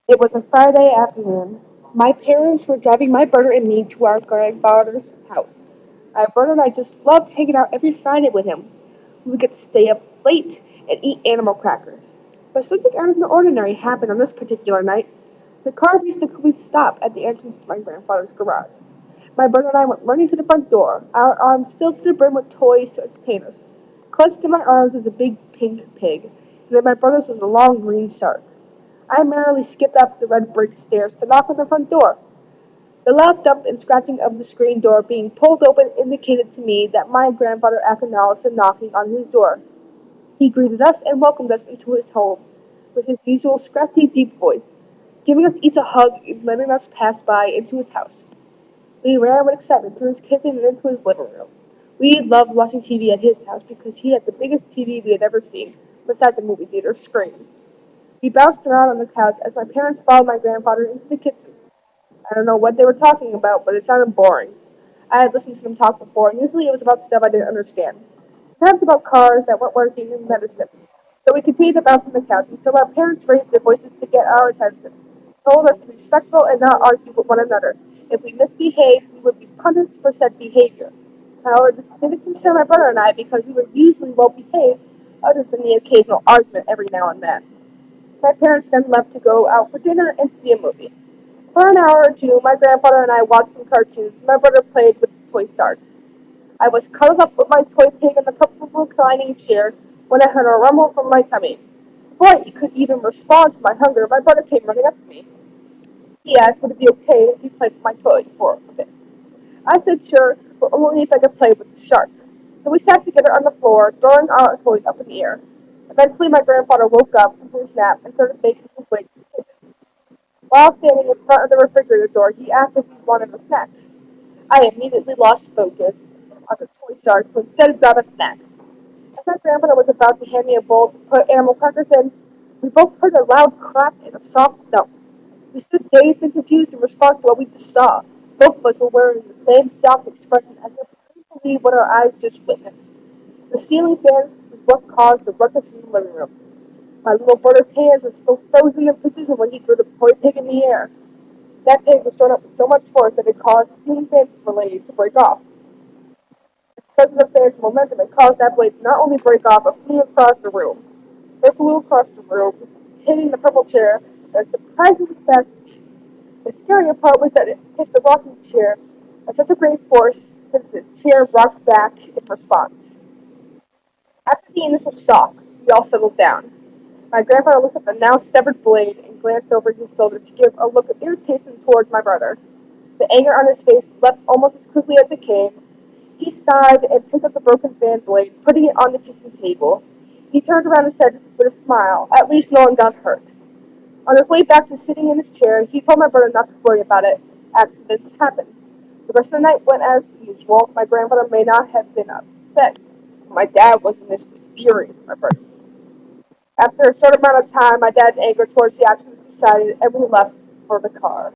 It was a Friday afternoon. My parents were driving my brother and me to our grandfather's house. My brother and I just loved hanging out every Friday with him. We would get to stay up late and eat animal crackers. But something out of the ordinary happened on this particular night. The car reached a complete stop at the entrance to my grandfather's garage. My brother and I went running to the front door, our arms filled to the brim with toys to entertain us. Clutched in my arms was a big pink pig, and in my brother's was a long green shark. I merrily skipped up the red brick stairs to knock on the front door. The loud thump and scratching of the screen door being pulled open indicated to me that my grandfather acknowledged the knocking on his door. He greeted us and welcomed us into his home with his usual scratchy, deep voice, giving us each a hug and letting us pass by into his house. We ran with excitement through his kitchen and into his living room. We loved watching TV at his house because he had the biggest TV we had ever seen, besides a movie theater screen. We bounced around on the couch as my parents followed my grandfather into the kitchen. I don't know what they were talking about, but it sounded boring. I had listened to them talk before, and usually it was about stuff I didn't understand. Sometimes about cars that weren't working and medicine. So we continued to bounce on the couch until our parents raised their voices to get our attention, told us to be respectful and not argue with one another. If we misbehaved, we would be punished for said behavior. However, this didn't concern my brother and I because we were usually well behaved, other than the occasional argument every now and then. My parents then left to go out for dinner and see a movie. For an hour or two, my grandfather and I watched some cartoons, and my brother played with the toy shark. I was cuddled up with my toy pig in the comfortable reclining chair when I heard a rumble from my tummy. Before I could even respond to my hunger, my brother came running up to me. He asked would it be okay if we played with my toy for a bit. I said sure, but only if I could play with the shark. So we sat together on the floor, throwing our toys up in the air. Eventually, my grandfather woke up from his nap and started making his way to the kitchen. While standing in front of the refrigerator door, he asked if we wanted a snack. I immediately lost focus on the toy shark to instead grab a snack. As my grandmother was about to hand me a bowl to put animal crackers in, we both heard a loud crack and a soft thump. We stood dazed and confused in response to what we just saw. Both of us were wearing the same shocked expression as if we couldn't believe what our eyes just witnessed. The ceiling fan was what caused the ruckus in the living room. My little brother's hands were still frozen in position when he threw the toy pig in the air. That pig was thrown up with so much force that it caused the ceiling fan blade to break off. Because of the fan's momentum, it caused that blade to not only break off, but flew across the room. It flew across the room, hitting the purple chair at a surprisingly fast speed. The scarier part was that it hit the rocking chair at such a great force that the chair rocked back in response. After the initial shock, we all settled down. My grandfather looked at the now severed blade and glanced over his shoulder to give a look of irritation towards my brother. The anger on his face left almost as quickly as it came. He sighed and picked up the broken fan blade, putting it on the kitchen table. He turned around and said with a smile, "At least no one got hurt." On his way back to sitting in his chair, he told my brother not to worry about it. Accidents happen. The rest of the night went as usual. My grandfather may not have been upset. My dad was initially furious at my brother. After a short amount of time, my dad's anger towards the accident subsided, and we left for the car.